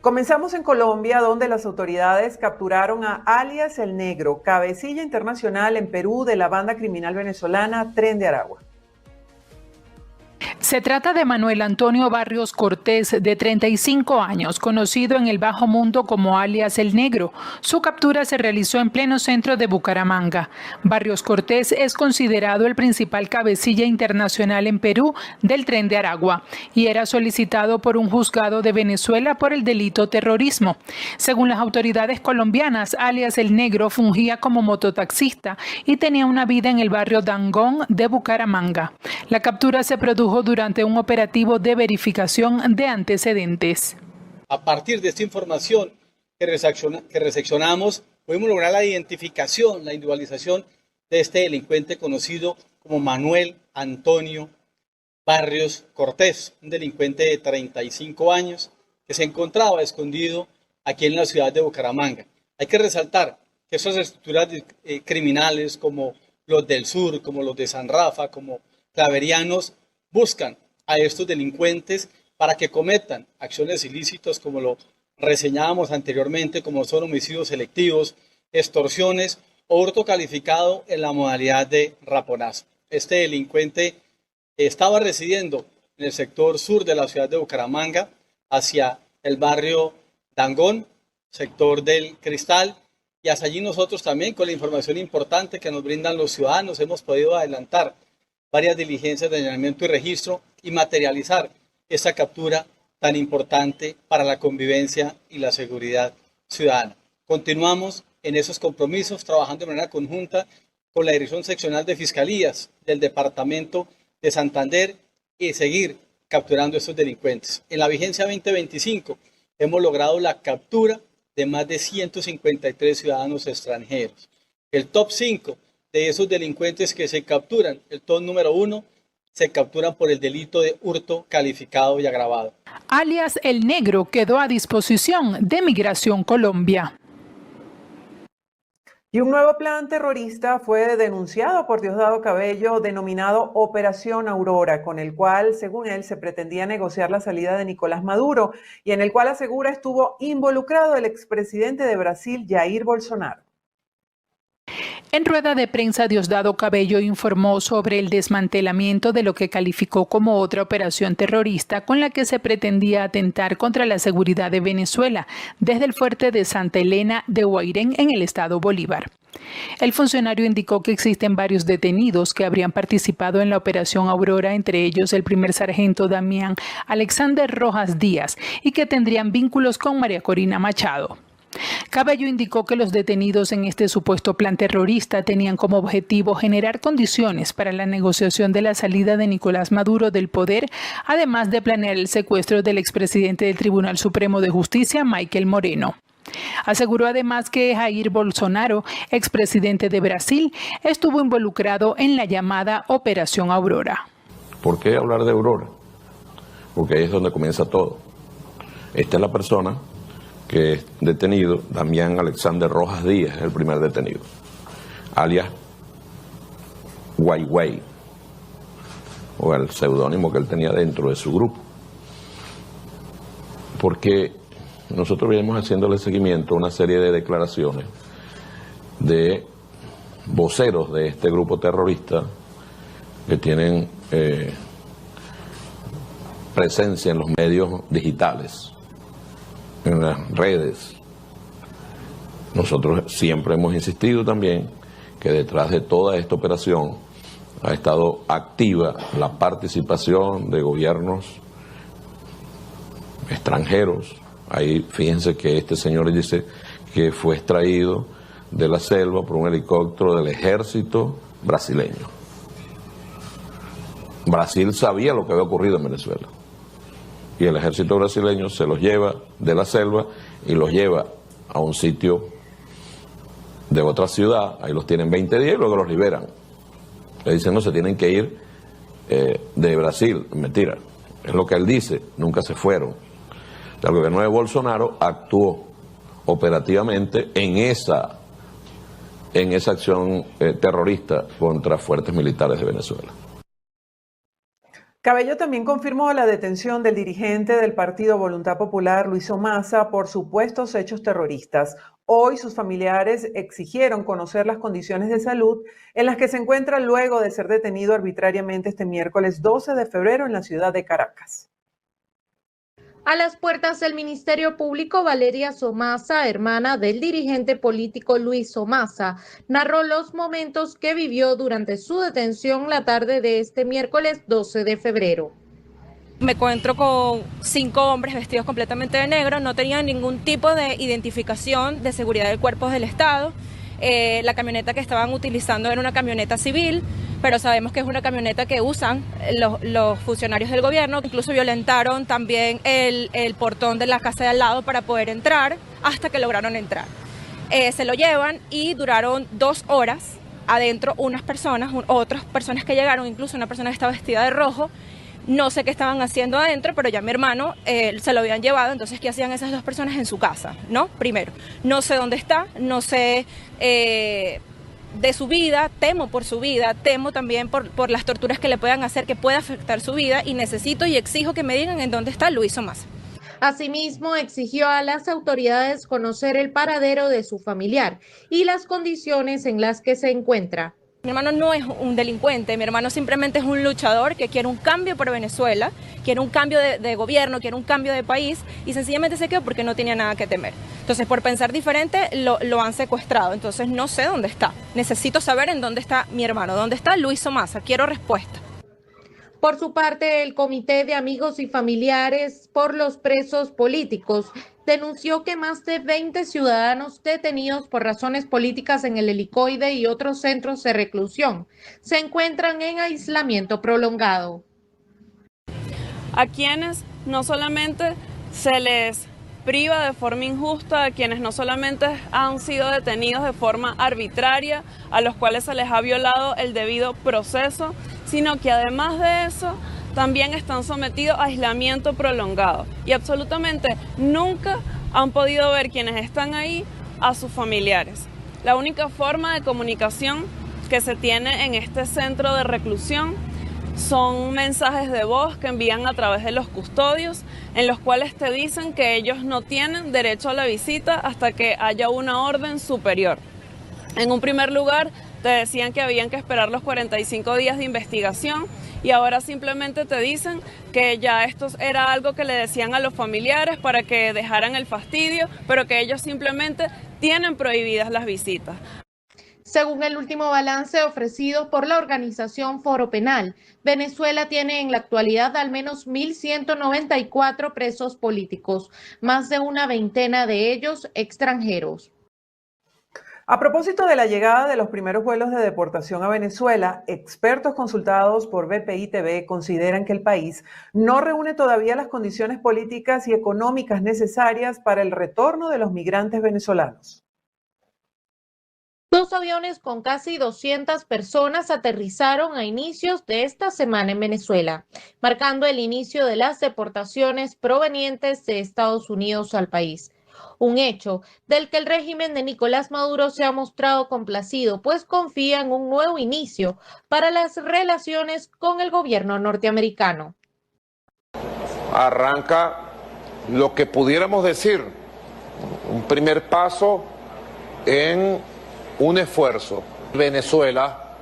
Comenzamos en Colombia, donde las autoridades capturaron a alias El Negro, cabecilla internacional en Perú de la banda criminal venezolana Tren de Aragua. Se trata de Manuel Antonio Barrios Cortés, de 35 años, conocido en el bajo mundo como alias El Negro. Su captura se realizó en pleno centro de Bucaramanga. Barrios Cortés es considerado el principal cabecilla internacional en Perú del Tren de Aragua y era solicitado por un juzgado de Venezuela por el delito terrorismo. Según las autoridades colombianas, alias El Negro fungía como mototaxista y tenía una vida en el barrio Dangond de Bucaramanga. La captura se produjo durante un operativo de verificación de antecedentes. A partir de esta información que reseccionamos, pudimos lograr la identificación, la individualización de este delincuente conocido como Manuel Antonio Barrios Cortés, un delincuente de 35 años que se encontraba escondido aquí en la ciudad de Bucaramanga. Hay que resaltar que esas estructuras criminales como los del sur, como los de San Rafa, como Claverianos, buscan a estos delincuentes para que cometan acciones ilícitas como lo reseñábamos anteriormente, como son homicidios selectivos, extorsiones o hurto calificado en la modalidad de raponazo. Este delincuente estaba residiendo en el sector sur de la ciudad de Bucaramanga, hacia el barrio Dangond, sector del Cristal, y hacia allí nosotros también, con la información importante que nos brindan los ciudadanos, hemos podido adelantar varias diligencias de allanamiento y registro y materializar esta captura tan importante para la convivencia y la seguridad ciudadana. Continuamos en esos compromisos, trabajando de manera conjunta con la Dirección Seccional de Fiscalías del Departamento de Santander y seguir capturando a estos delincuentes. En la vigencia 2025 hemos logrado la captura de más de 153 ciudadanos extranjeros. El top 5 de esos delincuentes que se capturan, el top número 1, se capturan por el delito de hurto calificado y agravado. Alias El Negro quedó a disposición de Migración Colombia. Y un nuevo plan terrorista fue denunciado por Diosdado Cabello, denominado Operación Aurora, con el cual, según él, se pretendía negociar la salida de Nicolás Maduro y en el cual asegura estuvo involucrado el expresidente de Brasil, Jair Bolsonaro. En rueda de prensa, Diosdado Cabello informó sobre el desmantelamiento de lo que calificó como otra operación terrorista con la que se pretendía atentar contra la seguridad de Venezuela desde el fuerte de Santa Elena de Guairén en el estado Bolívar. El funcionario indicó que existen varios detenidos que habrían participado en la operación Aurora, entre ellos el primer sargento Damián Alexander Rojas Díaz, y que tendrían vínculos con María Corina Machado. Cabello indicó que los detenidos en este supuesto plan terrorista tenían como objetivo generar condiciones para la negociación de la salida de Nicolás Maduro del poder, además de planear el secuestro del expresidente del Tribunal Supremo de Justicia, Michael Moreno. Aseguró además que Jair Bolsonaro, expresidente de Brasil, estuvo involucrado en la llamada Operación Aurora. ¿Por qué hablar de Aurora? Porque ahí es donde comienza todo. Esta es la persona que es detenido, Damián Alexander Rojas Díaz, es el primer detenido, alias Guay, o el seudónimo que él tenía dentro de su grupo. Porque nosotros venimos haciéndole seguimiento a una serie de declaraciones de voceros de este grupo terrorista que tienen presencia en los medios digitales, en las redes. Nosotros siempre hemos insistido también que detrás de toda esta operación ha estado activa la participación de gobiernos extranjeros. Ahí fíjense que este señor dice que fue extraído de la selva por un helicóptero del ejército brasileño. Brasil sabía lo que había ocurrido en Venezuela. Y el ejército brasileño se los lleva de la selva y los lleva a un sitio de otra ciudad, ahí los tienen 20 días y luego los liberan. Le dicen, no, se tienen que ir de Brasil. Mentira, es lo que él dice, nunca se fueron. El gobierno de Bolsonaro actuó operativamente en esa acción terrorista contra fuertes militares de Venezuela. Cabello también confirmó la detención del dirigente del Partido Voluntad Popular, Luis Omasa, por supuestos hechos terroristas. Hoy sus familiares exigieron conocer las condiciones de salud en las que se encuentra luego de ser detenido arbitrariamente este miércoles 12 de febrero en la ciudad de Caracas. A las puertas del Ministerio Público, Valeria Somasa, hermana del dirigente político Luis Omasa, narró los momentos que vivió durante su detención la tarde de este miércoles 12 de febrero. Me encuentro con 5 hombres vestidos completamente de negro, no tenían ningún tipo de identificación de seguridad del cuerpo del Estado. La camioneta que estaban utilizando era una camioneta civil, pero sabemos que es una camioneta que usan los funcionarios del gobierno. Incluso violentaron también el portón de la casa de al lado para poder entrar, hasta que lograron entrar. Se lo llevan y duraron 2 horas adentro unas personas, otras personas que llegaron, incluso una persona que estaba vestida de rojo. No sé qué estaban haciendo adentro, pero ya mi hermano se lo habían llevado. Entonces, ¿qué hacían esas 2 personas en su casa? ¿No? Primero, no sé dónde está, no sé de su vida, temo por su vida, temo también por las torturas que le puedan hacer, que pueda afectar su vida, y necesito y exijo que me digan en dónde está Luis Omasa. Asimismo, exigió a las autoridades conocer el paradero de su familiar y las condiciones en las que se encuentra. Mi hermano no es un delincuente, mi hermano simplemente es un luchador que quiere un cambio por Venezuela, quiere un cambio de gobierno, quiere un cambio de país, y sencillamente se quedó porque no tenía nada que temer. Entonces, por pensar diferente, lo han secuestrado. Entonces, no sé dónde está. Necesito saber en dónde está mi hermano, dónde está Luis Omasa. Quiero respuesta. Por su parte, el Comité de Amigos y Familiares por los Presos Políticos denunció que más de 20 ciudadanos detenidos por razones políticas en el Helicoide y otros centros de reclusión se encuentran en aislamiento prolongado. A quienes no solamente se les priva de forma injusta, a quienes no solamente han sido detenidos de forma arbitraria, a los cuales se les ha violado el debido proceso, sino que además de eso también están sometidos a aislamiento prolongado, y absolutamente nunca han podido ver quienes están ahí a sus familiares. La única forma de comunicación que se tiene en este centro de reclusión son mensajes de voz que envían a través de los custodios, en los cuales te dicen que ellos no tienen derecho a la visita hasta que haya una orden superior. En un primer lugar, te decían que habían que esperar los 45 días de investigación, y ahora simplemente te dicen que ya esto era algo que le decían a los familiares para que dejaran el fastidio, pero que ellos simplemente tienen prohibidas las visitas. Según el último balance ofrecido por la organización Foro Penal, Venezuela tiene en la actualidad al menos 1.194 presos políticos, más de una veintena de ellos extranjeros. A propósito de la llegada de los primeros vuelos de deportación a Venezuela, expertos consultados por BPI-TV consideran que el país no reúne todavía las condiciones políticas y económicas necesarias para el retorno de los migrantes venezolanos. 2 aviones con casi 200 personas aterrizaron a inicios de esta semana en Venezuela, marcando el inicio de las deportaciones provenientes de Estados Unidos al país. Un hecho del que el régimen de Nicolás Maduro se ha mostrado complacido, pues confía en un nuevo inicio para las relaciones con el gobierno norteamericano. Arranca lo que pudiéramos decir, un primer paso en un esfuerzo. Venezuela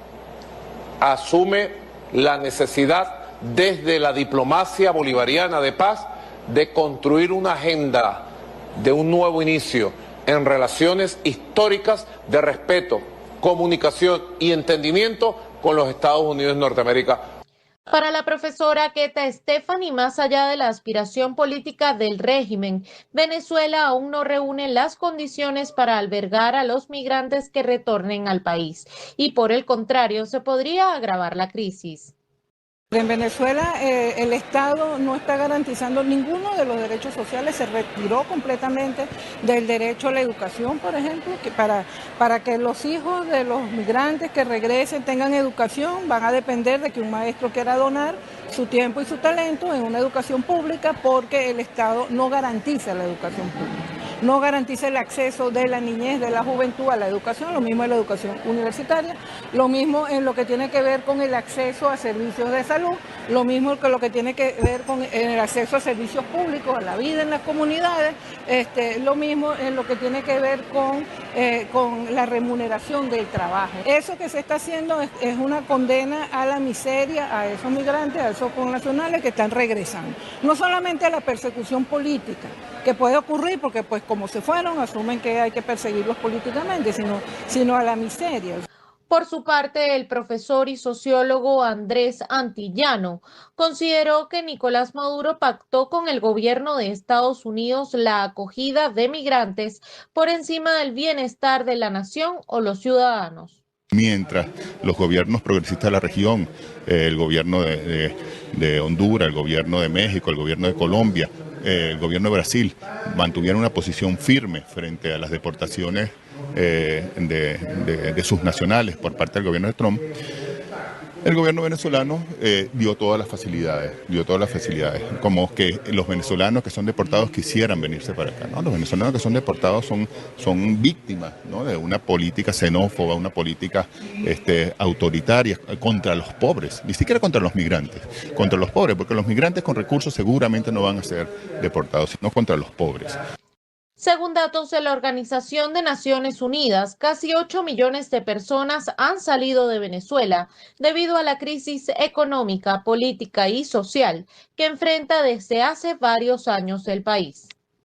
asume la necesidad desde la diplomacia bolivariana de paz de construir una agenda de un nuevo inicio en relaciones históricas de respeto, comunicación y entendimiento con los Estados Unidos de Norteamérica. Para la profesora Queta Stephanie, más allá de la aspiración política del régimen, Venezuela aún no reúne las condiciones para albergar a los migrantes que retornen al país y, por el contrario, se podría agravar la crisis. En Venezuela el Estado no está garantizando ninguno de los derechos sociales, se retiró completamente del derecho a la educación, por ejemplo, que para que los hijos de los migrantes que regresen tengan educación van a depender de que un maestro quiera donar su tiempo y su talento en una educación pública, porque el Estado no garantiza la educación pública. No garantiza el acceso de la niñez, de la juventud a la educación, lo mismo en la educación universitaria, lo mismo en lo que tiene que ver con el acceso a servicios de salud, lo mismo que lo que tiene que ver con el acceso a servicios públicos, a la vida en las comunidades, lo mismo en lo que tiene que ver con la remuneración del trabajo. Eso que se está haciendo es una condena a la miseria, a esos migrantes, a esos connacionales que están regresando. No solamente a la persecución política, que puede ocurrir porque pues como se fueron, asumen que hay que perseguirlos políticamente, sino a la miseria. Por su parte, el profesor y sociólogo Andrés Antillano consideró que Nicolás Maduro pactó con el gobierno de Estados Unidos la acogida de migrantes por encima del bienestar de la nación o los ciudadanos. Mientras los gobiernos progresistas de la región, el gobierno de Honduras, el gobierno de México, el gobierno de Colombia, el gobierno de Brasil, mantuvieron una posición firme frente a las deportaciones de sus nacionales por parte del gobierno de Trump, el gobierno venezolano dio todas las facilidades, como que los venezolanos que son deportados quisieran venirse para acá, ¿no? Los venezolanos que son deportados son víctimas, ¿no?, de una política xenófoba, una política autoritaria contra los pobres, ni siquiera contra los migrantes, contra los pobres, porque los migrantes con recursos seguramente no van a ser deportados, sino contra los pobres. Según datos de la Organización de Naciones Unidas, casi 8 millones de personas han salido de Venezuela debido a la crisis económica, política y social que enfrenta desde hace varios años el país.